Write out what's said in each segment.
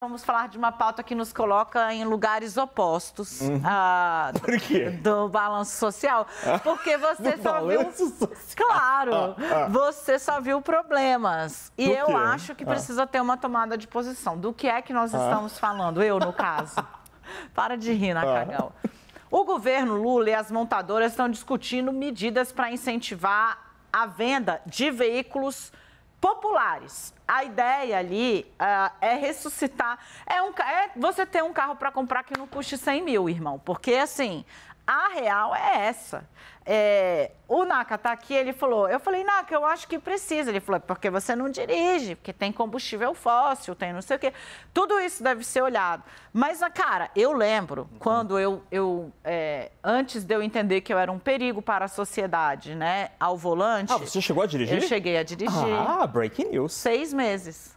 Vamos falar de uma pauta que nos coloca em lugares opostos Por quê? do balanço social, porque você Do só viu... balanço social. Claro, você só viu problemas. E Do eu quê? acho que precisa ter uma tomada de posição. Do que é que nós estamos falando? Eu, no caso. Para de rir, Nakagawa. O governo Lula e as montadoras estão discutindo medidas para incentivar a venda de veículos populares. A ideia ali é ressuscitar. Você ter um carro para comprar que não custe 100 mil, irmão. Porque, assim, a real é essa. O Naka tá aqui, ele falou... Eu falei, Naka, eu acho que precisa. Ele falou, porque você não dirige, porque tem combustível fóssil, tem não sei o quê. Tudo isso deve ser olhado. Mas, cara, eu lembro quando antes de eu entender que eu era um perigo para a sociedade, né, ao volante... você chegou a dirigir? Eu cheguei a dirigir. Breaking news. 6 meses.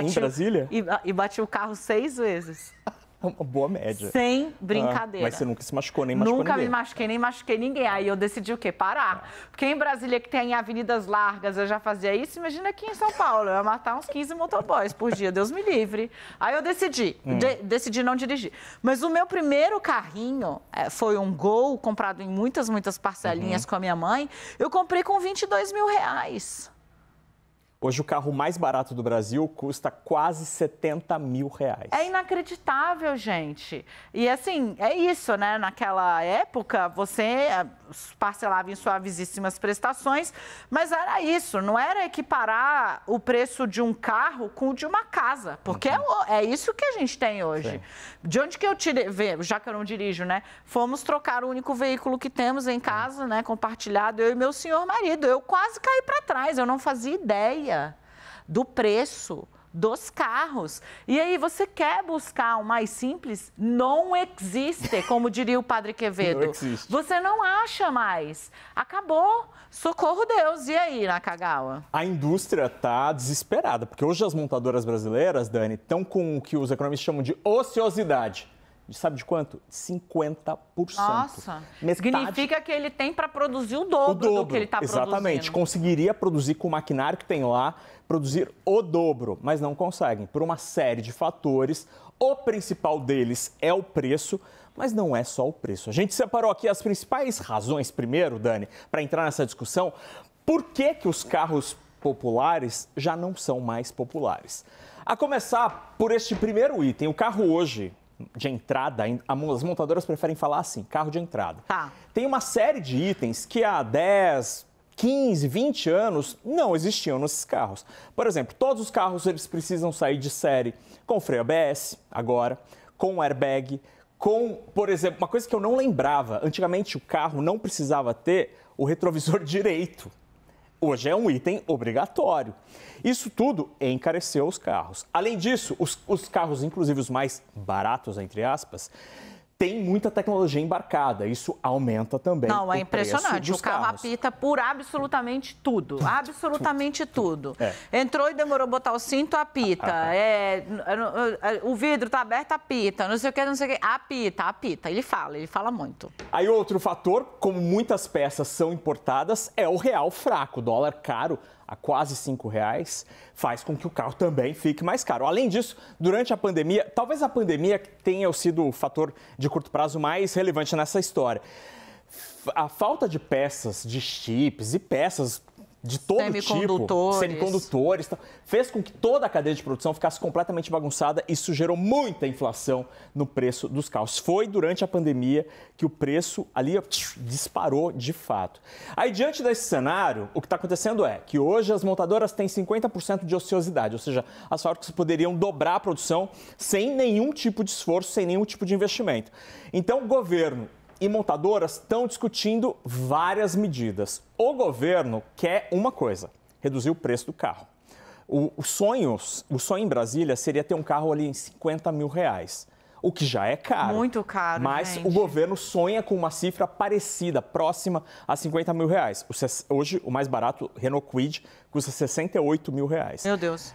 Em Brasília? E bati o carro 6 vezes. Uma boa média. Sem brincadeira. Mas você nunca se machucou, nem machucou ninguém? Nunca me machuquei, nem machuquei ninguém. Aí eu decidi o quê? Parar. Porque em Brasília, que tem avenidas largas, eu já fazia isso. Imagina aqui em São Paulo, eu ia matar uns 15 motoboys por dia, Deus me livre. Aí eu decidi não dirigir. Mas o meu primeiro carrinho foi um Gol, comprado em muitas parcelinhas com a minha mãe. Eu comprei com 22 mil reais. Hoje o carro mais barato do Brasil custa quase 70 mil reais. É inacreditável, gente. E assim, é isso, né? Naquela época, você parcelava em suavíssimas prestações, mas era isso, não era equiparar o preço de um carro com o de uma casa, porque é isso que a gente tem hoje. Sim. De onde que eu tirei, já que eu não dirijo, né? Fomos trocar o único veículo que temos em casa, né? Compartilhado, eu e meu senhor marido. Eu quase caí para trás, eu não fazia ideia do preço dos carros. E aí, você quer buscar o mais simples? Não existe, como diria o Padre Quevedo. Não existe. Você não acha mais. Acabou. Socorro Deus. E aí, Nakagawa? A indústria está desesperada, porque hoje as montadoras brasileiras, Dani, estão com o que os economistas chamam de ociosidade. Sabe de quanto? 50%. Nossa, Metade. significa que ele tem para produzir o dobro do que ele está produzindo. Exatamente. Conseguiria produzir com o maquinário que tem lá, produzir o dobro, mas não conseguem, por uma série de fatores. O principal deles é o preço, mas não é só o preço. A gente separou aqui as principais razões, primeiro, Dani, para entrar nessa discussão. Por que os carros populares já não são mais populares? A começar por este primeiro item. O carro hoje... de entrada, as montadoras preferem falar assim, carro de entrada. Tá. Tem uma série de itens que há 10, 15, 20 anos não existiam nesses carros. Por exemplo, todos os carros eles precisam sair de série com freio ABS, agora, com airbag, com, por exemplo, uma coisa que eu não lembrava, antigamente o carro não precisava ter o retrovisor direito. Hoje é um item obrigatório. Isso tudo encareceu os carros. Além disso, os carros, inclusive os mais baratos, entre aspas, têm muita tecnologia embarcada. Isso aumenta também o preço dos carros. Não, é impressionante. O carro apita por absolutamente tudo. Absolutamente tudo. Entrou e demorou botar o cinto, apita. O vidro está aberto, apita. Não sei o que, não sei o que. Apita. Ele fala muito. Aí outro fator, como muitas peças são importadas, é o real fraco. O dólar caro, a quase R$5, faz com que o carro também fique mais caro. Além disso, durante a pandemia, talvez a pandemia tenha sido o fator de curto prazo mais relevante nessa história. A falta de peças, de chips e peças de todo tipo, semicondutores, fez com que toda a cadeia de produção ficasse completamente bagunçada. Isso gerou muita inflação no preço dos carros. Foi durante a pandemia que o preço ali disparou de fato. Aí, diante desse cenário, o que está acontecendo é que hoje as montadoras têm 50% de ociosidade, ou seja, as fábricas poderiam dobrar a produção sem nenhum tipo de esforço, sem nenhum tipo de investimento. Então, o governo e montadoras estão discutindo várias medidas. O governo quer uma coisa, reduzir o preço do carro. O sonho em Brasília seria ter um carro ali em 50 mil reais. O que já é caro. Muito caro, mas gente. O governo sonha com uma cifra parecida, próxima a 50 mil reais. Hoje, o mais barato, Renault Kwid, custa 68 mil reais. Meu Deus.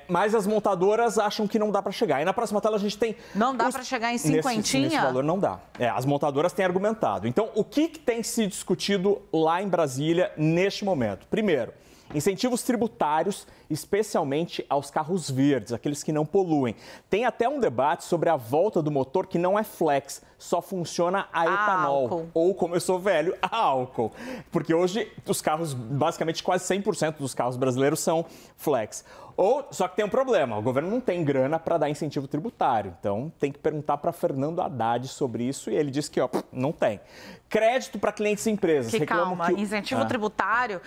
Mas as montadoras acham que não dá para chegar. E na próxima tela a gente tem... Não dá para chegar em cinquentinha? Nesse valor não dá. As montadoras têm argumentado. Então, o que tem se discutido lá em Brasília neste momento? Primeiro, incentivos tributários, especialmente aos carros verdes, aqueles que não poluem. Tem até um debate sobre a volta do motor que não é flex, só funciona a etanol. Álcool. Ou, como eu sou velho, a álcool. Porque hoje os carros, basicamente quase 100% dos carros brasileiros são flex. Só que tem um problema, o governo não tem grana para dar incentivo tributário. Então tem que perguntar para Fernando Haddad sobre isso e ele disse que não tem. Crédito para clientes e empresas. Calma, incentivo tributário,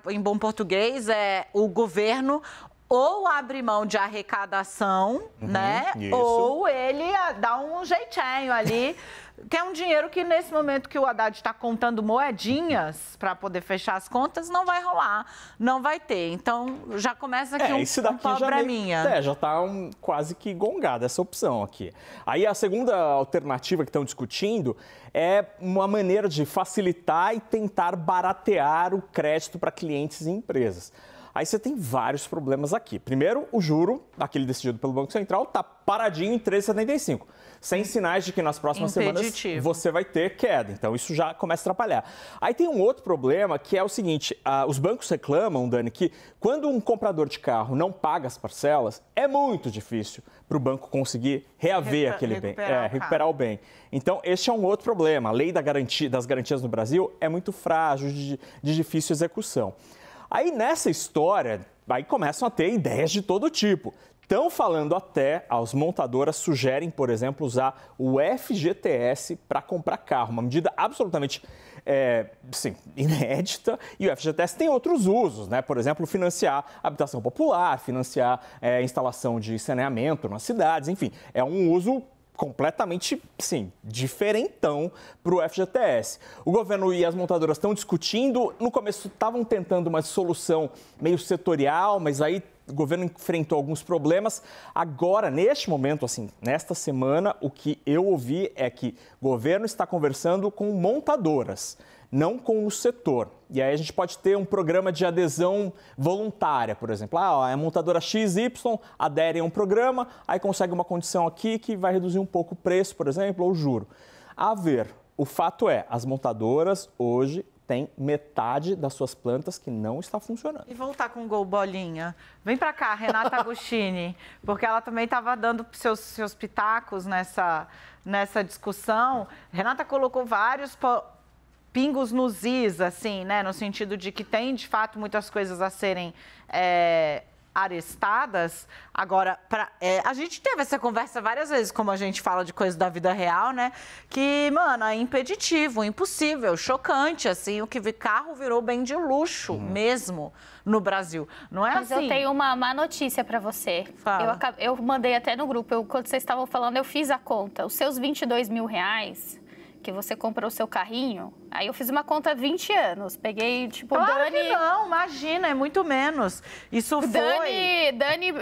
em bom português, é o governo ou abre mão de arrecadação, né? Isso. Ou ele dá um jeitinho ali, que é um dinheiro que nesse momento que o Haddad está contando moedinhas para poder fechar as contas, não vai rolar, não vai ter. Então já começa aqui um probleminha. Já está quase que gongada essa opção aqui. Aí a segunda alternativa que estão discutindo é uma maneira de facilitar e tentar baratear o crédito para clientes e empresas. Aí você tem vários problemas aqui. Primeiro, o juro, aquele decidido pelo Banco Central, está paradinho em 3,75, sem sinais de que nas próximas semanas você vai ter queda. Então, isso já começa a atrapalhar. Aí tem um outro problema, que é o seguinte, os bancos reclamam, Dani, que quando um comprador de carro não paga as parcelas, é muito difícil para o banco conseguir reaver aquele bem, recuperar o bem. Então, este é um outro problema. A lei das garantias no Brasil é muito frágil, de difícil execução. Aí nessa história, aí começam a ter ideias de todo tipo. Estão falando até, as montadoras sugerem, por exemplo, usar o FGTS para comprar carro. Uma medida absolutamente inédita. E o FGTS tem outros usos, né? Por exemplo, financiar habitação popular, financiar instalação de saneamento nas cidades. Enfim, é um uso completamente, diferentão para o FGTS. O governo e as montadoras estão discutindo, no começo estavam tentando uma solução meio setorial, mas aí o governo enfrentou alguns problemas. Agora, neste momento, nesta semana, o que eu ouvi é que o governo está conversando com montadoras, não com o setor. E aí a gente pode ter um programa de adesão voluntária, por exemplo. A montadora XY adere a um programa, aí consegue uma condição aqui que vai reduzir um pouco o preço, por exemplo, ou o juro. A ver, o fato é, as montadoras hoje têm metade das suas plantas que não está funcionando. E voltar com o Gol Bolinha. Vem para cá, Renata Agostini, porque ela também estava dando seus pitacos nessa discussão. Renata colocou vários pingos nos is, no sentido de que tem, de fato, muitas coisas a serem arestadas. Agora, a gente teve essa conversa várias vezes, como a gente fala de coisas da vida real, né? Que, mano, é impeditivo, impossível, chocante, o que carro virou bem de luxo mesmo no Brasil. Não é Mas eu tenho uma má notícia para você. Eu mandei até no grupo, quando vocês estavam falando, eu fiz a conta. Os seus R$22 mil que você comprou o seu carrinho, aí eu fiz uma conta 20 anos, peguei, Claro que não, imagina, é muito menos. Isso foi... Dani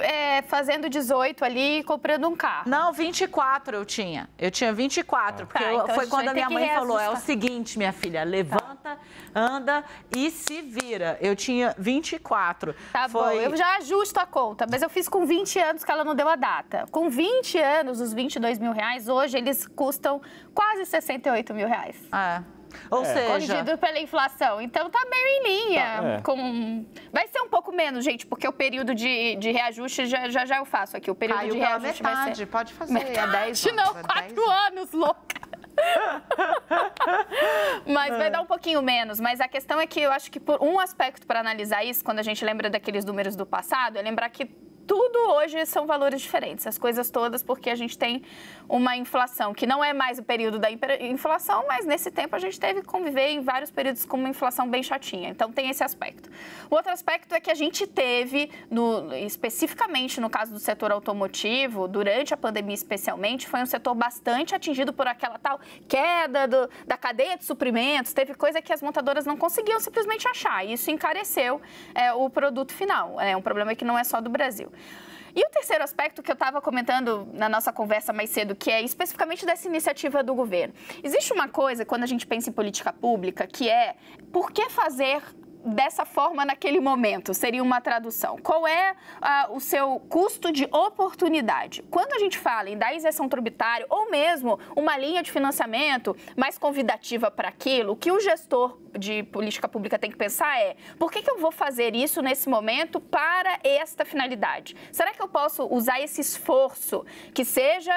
fazendo 18 ali e comprando um carro. Não, 24 eu tinha 24, porque então foi quando a minha mãe falou, é o seguinte, minha filha, levanta, anda e se vira. Eu tinha 24. Tá bom, eu já ajusto a conta, mas eu fiz com 20 anos que ela não deu a data. Com 20 anos, os R$22 mil, hoje eles custam quase R$68 mil. Ou seja... Corrigido pela inflação. Então, tá meio em linha. Vai ser um pouco menos, gente, porque o período de reajuste já eu faço aqui. O período de reajuste metade, vai ser... Pode fazer, metade, 10 anos. Não, 4 anos, louca. Mas vai dar um pouquinho menos. Mas a questão é que eu acho que por um aspecto para analisar isso, quando a gente lembra daqueles números do passado, é lembrar que tudo hoje são valores diferentes, as coisas todas, porque a gente tem uma inflação que não é mais o período da inflação, mas nesse tempo a gente teve que conviver em vários períodos com uma inflação bem chatinha. Então tem esse aspecto. O outro aspecto é que a gente teve, especificamente no caso do setor automotivo, durante a pandemia especialmente, foi um setor bastante atingido por aquela tal queda da cadeia de suprimentos, teve coisa que as montadoras não conseguiam simplesmente achar, e isso encareceu o produto final. É um problema que não é só do Brasil. E o terceiro aspecto que eu estava comentando na nossa conversa mais cedo, que é especificamente dessa iniciativa do governo. Existe uma coisa, quando a gente pensa em política pública, que é por que fazer dessa forma naquele momento, seria uma tradução. Qual é o seu custo de oportunidade? Quando a gente fala em dar isenção tributária ou mesmo uma linha de financiamento mais convidativa para aquilo, o que o gestor de política pública tem que pensar é: por que eu vou fazer isso nesse momento para esta finalidade? Será que eu posso usar esse esforço, que seja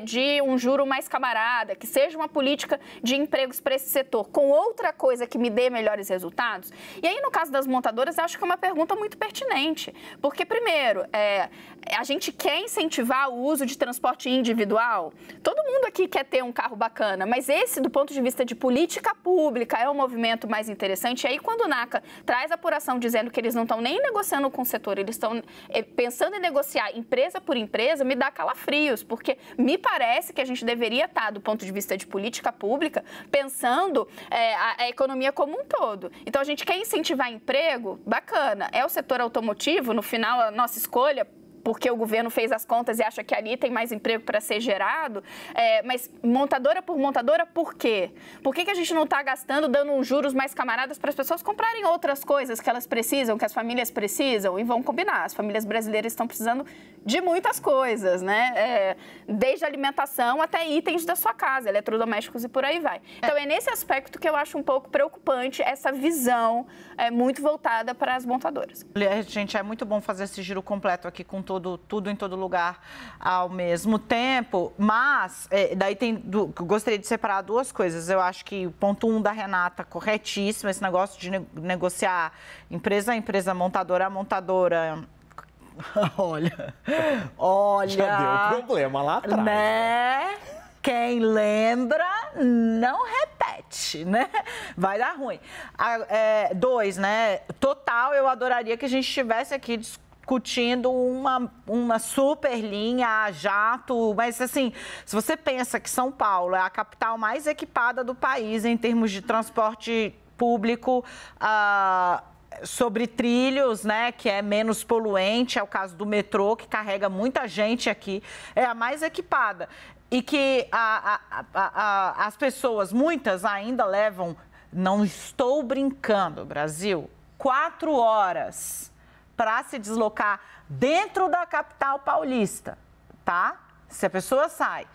de um juro mais camarada, que seja uma política de empregos para esse setor, com outra coisa que me dê melhores resultados? E aí, no caso das montadoras, eu acho que é uma pergunta muito pertinente. Porque, primeiro, a gente quer incentivar o uso de transporte individual. Todo mundo aqui quer ter um carro bacana, mas esse, do ponto de vista de política pública, é um movimento mais interessante. E aí, quando o NACA traz a apuração dizendo que eles não estão nem negociando com o setor, eles estão pensando em negociar empresa por empresa, me dá calafrios, porque me parece que a gente deveria estar, do ponto de vista de política pública, pensando a economia como um todo. Então, a gente quer incentivar emprego, bacana. É o setor automotivo, no final, a nossa escolha, porque o governo fez as contas e acha que ali tem mais emprego para ser gerado, mas montadora por montadora, por quê? Por que a gente não está gastando, dando uns juros mais camaradas para as pessoas comprarem outras coisas que elas precisam, que as famílias precisam? E vão combinar, as famílias brasileiras estão precisando de muitas coisas, né? Desde alimentação até itens da sua casa, eletrodomésticos e por aí vai. Então, é nesse aspecto que eu acho um pouco preocupante essa visão muito voltada para as montadoras. Gente, é muito bom fazer esse giro completo aqui com tudo em todo lugar ao mesmo tempo, mas daí gostaria de separar duas coisas. Eu acho que o ponto 1 da Renata, corretíssimo, esse negócio de negociar empresa a empresa, montadora a montadora. Olha. Já deu problema lá atrás. Né? Quem lembra, não repete, né? Vai dar ruim. 2, né? Total, eu adoraria que a gente estivesse aqui discutindo uma super linha a jato, mas assim, se você pensa que São Paulo é a capital mais equipada do país em termos de transporte público, sobre trilhos, né, que é menos poluente, é o caso do metrô, que carrega muita gente aqui, é a mais equipada. E que as pessoas, muitas ainda levam, não estou brincando, Brasil, 4 horas para se deslocar dentro da capital paulista, tá? Se a pessoa sai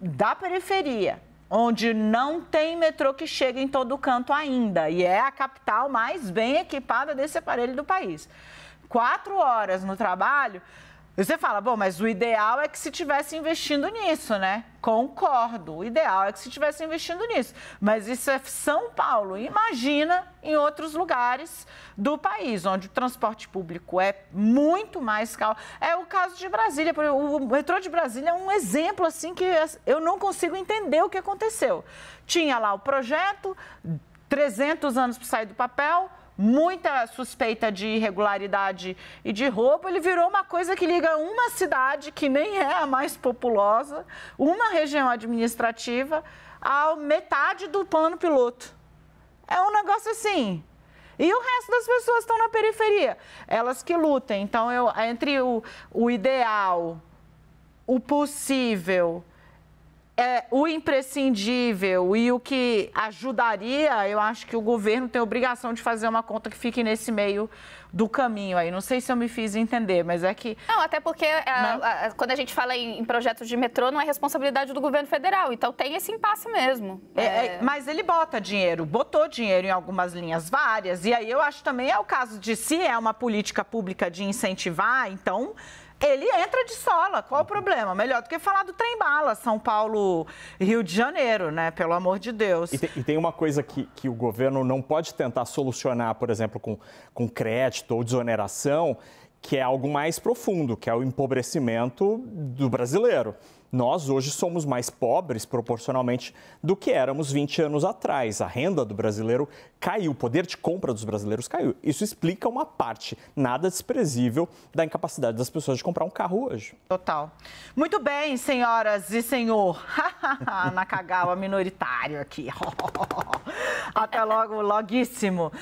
da periferia, onde não tem metrô que chega em todo canto ainda, e é a capital mais bem equipada desse aparelho do país. 4 horas no trabalho, você fala, bom, mas o ideal é que se tivesse investindo nisso, né? Concordo, o ideal é que se tivesse investindo nisso. Mas isso é São Paulo. Imagina em outros lugares do país, onde o transporte público é muito mais caro. É o caso de Brasília. O metrô de Brasília é um exemplo, assim, que eu não consigo entender o que aconteceu. Tinha lá o projeto, 300 anos para sair do papel, muita suspeita de irregularidade e de roubo, ele virou uma coisa que liga uma cidade, que nem é a mais populosa, uma região administrativa, a metade do plano piloto. É um negócio assim. E o resto das pessoas estão na periferia. Elas que lutem. Então, entre o ideal, o possível, o imprescindível e o que ajudaria, eu acho que o governo tem a obrigação de fazer uma conta que fique nesse meio do caminho aí. Não sei se eu me fiz entender, mas é que... Não, até porque quando a gente fala em projetos de metrô, não é responsabilidade do governo federal, então tem esse impasse mesmo. Mas ele botou dinheiro em algumas linhas várias, e aí eu acho também é o caso de, se é uma política pública de incentivar, então... ele entra de sola, qual o problema? Melhor do que falar do trem-bala, São Paulo, Rio de Janeiro, né? Pelo amor de Deus. E tem uma coisa que o governo não pode tentar solucionar, por exemplo, com crédito ou desoneração, que é algo mais profundo, que é o empobrecimento do brasileiro. Nós hoje somos mais pobres proporcionalmente do que éramos 20 anos atrás. A renda do brasileiro caiu, o poder de compra dos brasileiros caiu. Isso explica uma parte nada desprezível da incapacidade das pessoas de comprar um carro hoje. Total. Muito bem, senhoras e senhor. Nakagawa minoritário aqui. Até logo, loguíssimo.